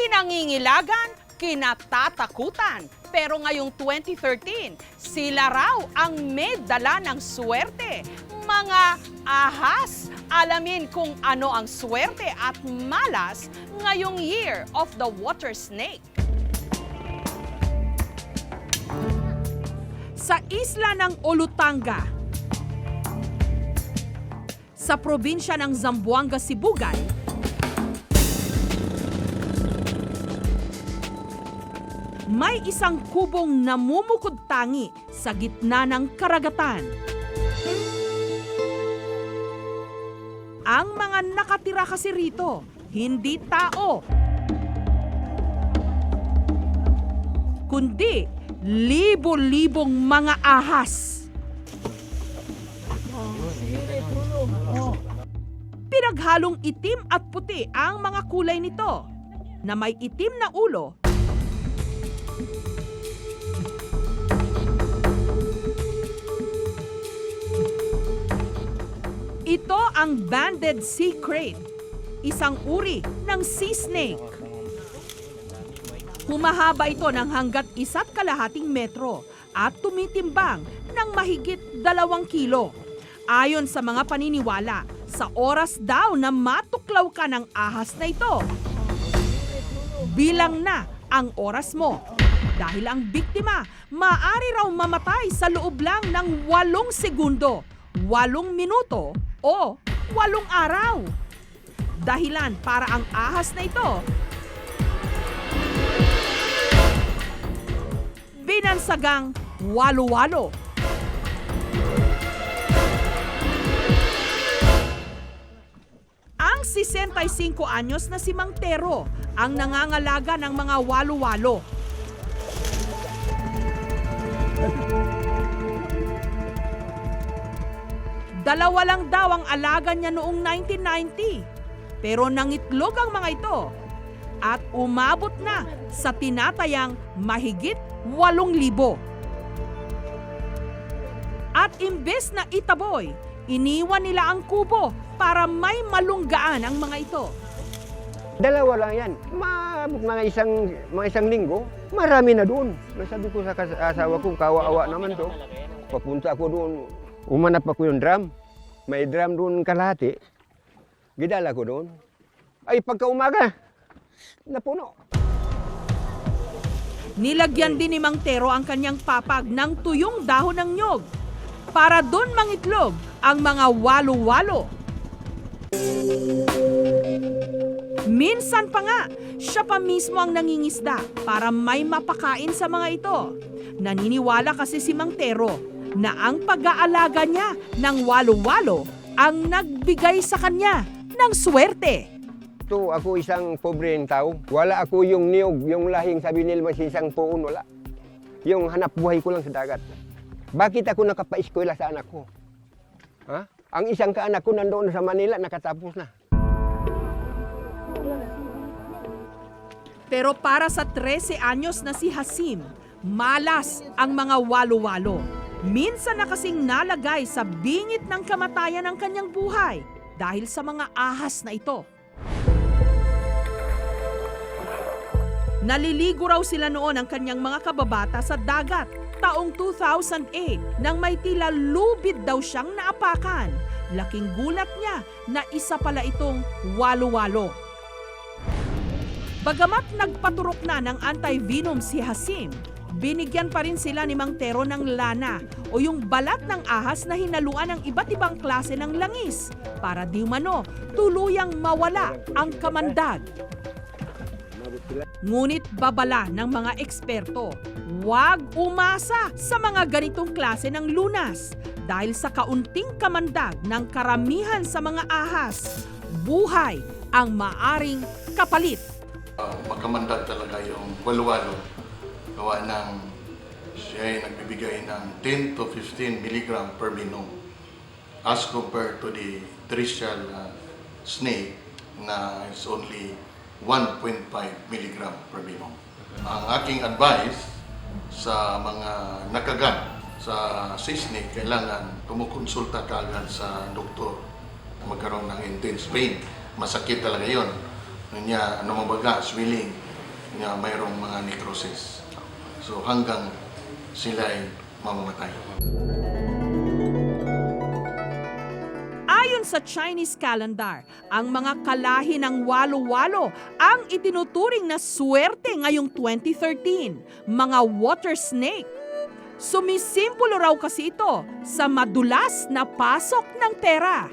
Pinangingilagan, kinatatakutan. Pero ngayong 2013, sila raw ang may dala ng swerte. Mga ahas, alamin kung ano ang swerte at malas ngayong Year of the Water Snake. Sa isla ng Olutanga, sa probinsya ng Zamboanga, Sibugay, may isang kubong namumukod-tangi sa gitna ng karagatan. Ang mga nakatira kasi rito, hindi tao, kundi libo-libong mga ahas. Pinaghalong itim at puti ang mga kulay nito, na may itim na ulo, ito ang banded sea crane, isang uri ng sea snake. Humahaba ito ng hanggat 1.5 metro at tumitimbang ng mahigit 2 kilo. Ayon sa mga paniniwala, sa oras daw na matuklaw ka ng ahas na ito, bilang na ang oras mo. Dahil ang biktima, maaari raw mamatay sa loob lang ng 8 segundo, 8 minuto, o 8 araw. Dahilan para ang ahas na ito binansagang walo-walo. Ang 65 anyos na si Mang Tero ang nangangalaga ng mga walo-walo. Dalawa lang daw ang alaga niya noong 1990. Pero nangitlog ang mga ito at umabot na sa tinatayang mahigit 8,000. At imbes na itaboy, iniwan nila ang kubo para may malunggaan ang mga ito. Dalawa lang yan. Mga isang linggo, marami na doon. Sabi ko sa asawa ko, kawawa naman to. Papunta ako doon, umanap ako yung drum. May drum doon kalahati. Gidala ko doon. Ay, pagka umaga, napuno. Nilagyan din ni Mang Tero ang kanyang papag ng tuyong dahon ng nyog para doon mangitlog ang mga walo-walo. Minsan pa nga, siya pa mismo ang nangingisda para may mapakain sa mga ito. Naniniwala kasi si Mang Tero na ang pag-aalaga niya ng walo-walo ang nagbigay sa kanya ng swerte. Ito, ako isang pobreng tao. Wala ako yung niyog, yung lahing sabi nila isang puon, wala. Yung hanap buhay ko lang sa dagat. Bakit ako nakapa-eskwela sa anak ko? Ha? Ang isang kaanak ko nandoon sa Manila, nakatapos na. Pero para sa 13 anyos na si Hasim, malas ang mga walo-walo. Minsan na kasing nalagay sa bingit ng kamatayan ng kanyang buhay dahil sa mga ahas na ito. Naliligo raw sila noon ang kanyang mga kababata sa dagat taong 2008 nang may tila lubid daw siyang naapakan. Laking gulat niya na isa pala itong walo-walo. Bagamat nagpaturok na ng anti-venom si Hasim, binigyan pa rin sila ni Mang Tero ng lana o yung balat ng ahas na hinaluan ng iba't ibang klase ng langis para di umano tuluyang mawala ang kamandag. Ngunit babala ng mga eksperto, huwag umasa sa mga ganitong klase ng lunas dahil sa kaunting kamandag ng karamihan sa mga ahas, buhay ang maaring kapalit. Magkamandag talaga yung walo-walo. Gawa ng siya ay nagbibigay ng 10 to 15 milligram per minum as compared to the terrestrial snake na is only 1.5 milligram per minum. Ang aking advice sa mga nakagat sa sea snake, kailangan kumukonsulta ka agad sa doktor. Magkaroon ng intense pain. Masakit talaga yun. Ano mabaga, swelling, nga mayroong mga necrosis. So hanggang sila ay mamamatay. Ayon sa Chinese calendar, ang mga kalahi ng walo-walo ang itinuturing na swerte ngayong 2013, mga water snake. Sumisimbolo raw kasi ito sa madulas na pasok ng pera.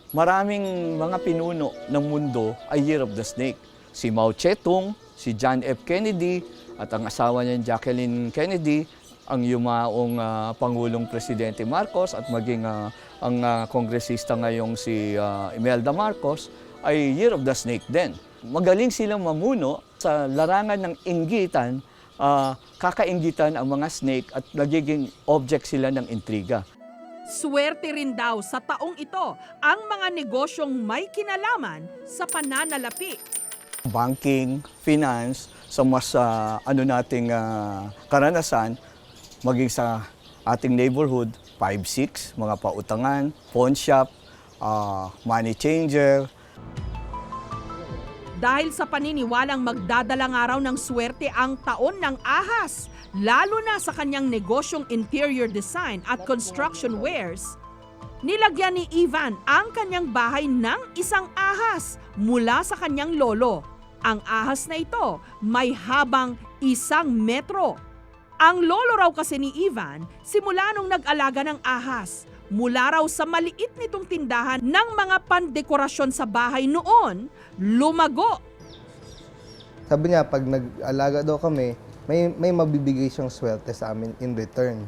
Maraming mga pinuno ng mundo ay Year of the Snake. Si Mao Zedong, si John F. Kennedy, at ang asawa niya Jacqueline Kennedy, ang yumaong Pangulong Presidente Marcos at maging ang kongresista ngayong si Imelda Marcos ay Year of the Snake din. Magaling silang mamuno sa larangan ng inggitan, kakainggitan ang mga snake at nagiging object sila ng intriga. Swerte rin daw sa taong ito ang mga negosyong may kinalaman sa pananalapi. Banking, finance, sa mas nating karanasan, maging sa ating neighborhood, 5-6, mga pautangan, pawn shop, money changer. Dahil sa paniniwalang magdadalang araw ng swerte ang taon ng ahas, lalo na sa kanyang negosyong interior design at construction wares, nilagyan ni Ivan ang kanyang bahay ng isang ahas mula sa kanyang lolo. Ang ahas na ito may habang 1 metro. Ang lolo raw kasi ni Ivan, simula nung nag-alaga ng ahas, mula raw sa maliit nitong tindahan ng mga pandekorasyon sa bahay noon, lumago. Sabi niya, pag nag-alaga daw kami, may mabibigay siyang swerte sa amin in return.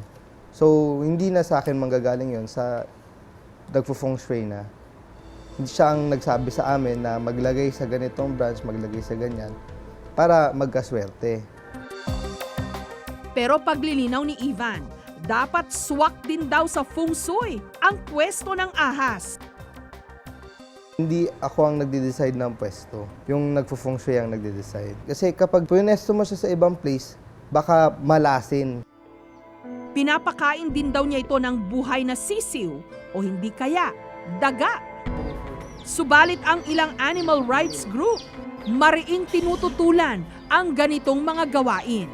So, hindi na sa akin manggagaling yon sa nagpo-feng shui na. Hindi siya ang nagsabi sa amin na maglagay sa ganitong branch, maglagay sa ganyan, para magkaswerte. Pero paglilinaw ni Ivan, dapat swak din daw sa feng shui ang pwesto ng ahas. Hindi ako ang nagde-decide ng pwesto. Yung nagpo-feng shui ang nagde-decide. Kasi kapag punesto mo siya sa ibang place, baka malasin. Pinapakain din daw niya ito ng buhay na sisiw o hindi kaya daga. Subalit ang ilang animal rights group, mariing tinututulan ang ganitong mga gawain.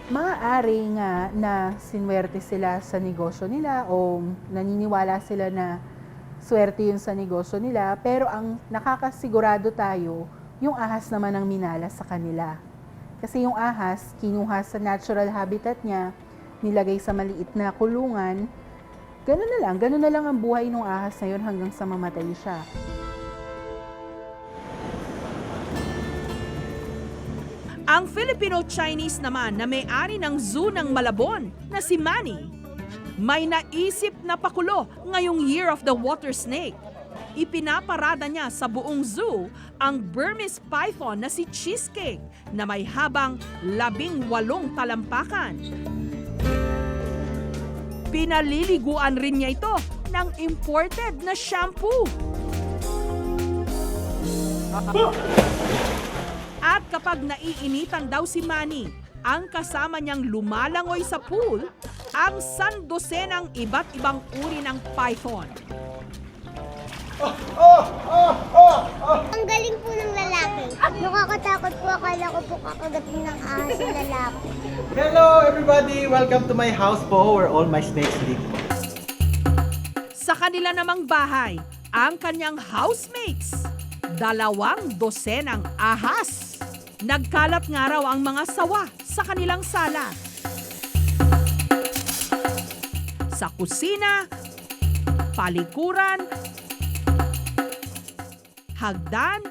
Maaari nga na sinwerte sila sa negosyo nila o naniniwala sila na swerte yun sa negosyo nila, pero ang nakakasigurado tayo, yung ahas naman ang minala sa kanila. Kasi yung ahas, kinuha sa natural habitat niya, nilagay sa maliit na kulungan, ganun na lang ang buhay ng ahas na yun hanggang sa mamatay siya. Ang Filipino-Chinese naman na may-ari ng zoo ng Malabon na si Manny, may naisip na pakulo ngayong Year of the Water Snake. Ipinaparada niya sa buong zoo ang Burmese python na si Cheesecake na may habang 18 talampakan. Pinaliliguan rin niya ito ng imported na shampoo. At kapag naiinitan daw si Manny, ang kasama niyang lumalangoy sa pool, ang sandosenang iba't ibang uri ng python. Ang galing po ng lalaki. Nakakatakot po, akala ko po kakagatin ng ahas ng lalaki. Hello everybody! Welcome to my house po where all my snakes live. Sa kanila namang bahay, ang kanyang housemates, 2 dosenang ahas. Nagkalat nga raw ang mga sawa sa kanilang sala. Sa kusina, palikuran, hagdan,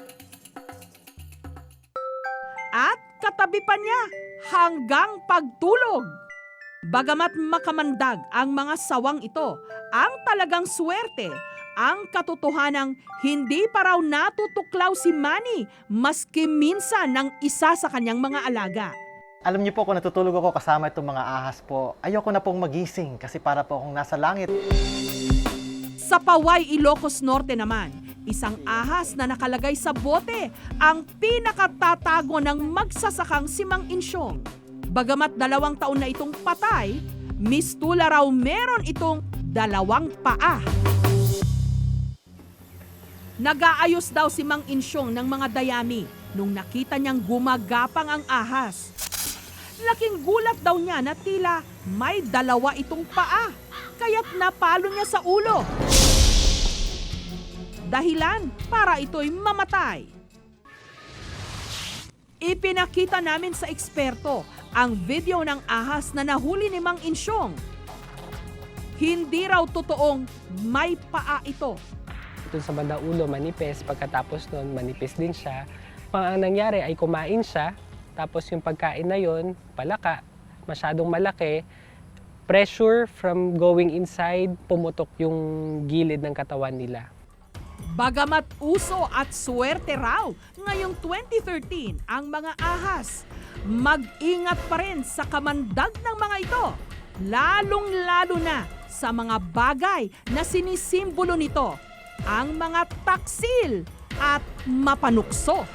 at katabi pa niya hanggang pagtulog. Bagamat makamandag ang mga sawang ito, ang talagang swerte, ang katotohanang hindi pa raw natutuklaw si Manny maski minsan ng isa sa kanyang mga alaga. Alam niyo po, kung natutulog ako kasama itong mga ahas po, ayoko na pong magising kasi para po akong nasa langit. Sa Paway, Ilocos Norte naman, isang ahas na nakalagay sa bote ang pinakatatago ng magsasakang si Mang Insyong. Bagamat 2 taon na itong patay, mistula raw meron itong 2 paa. Nag-aayos daw si Mang Insyong ng mga dayami nung nakita niyang gumagapang ang ahas. Laking gulat daw niya na tila may dalawa itong paa, kaya't napalo niya sa ulo. Dahilan para ito'y mamatay. Ipinakita namin sa eksperto ang video ng ahas na nahuli ni Mang Insyong. Hindi raw totoong may paa ito. Doon sa banda ulo, manipis. Pagkatapos nun, manipis din siya. Ang nangyari ay kumain siya. Tapos yung pagkain na yon, palaka, masyadong malaki. Pressure from going inside, pumutok yung gilid ng katawan nila. Bagamat uso at swerte raw ngayong 2013 ang mga ahas, mag-ingat pa rin sa kamandag ng mga ito. Lalong-lalo na sa mga bagay na sinisimbolo nito, ang mga taksil at mapanukso.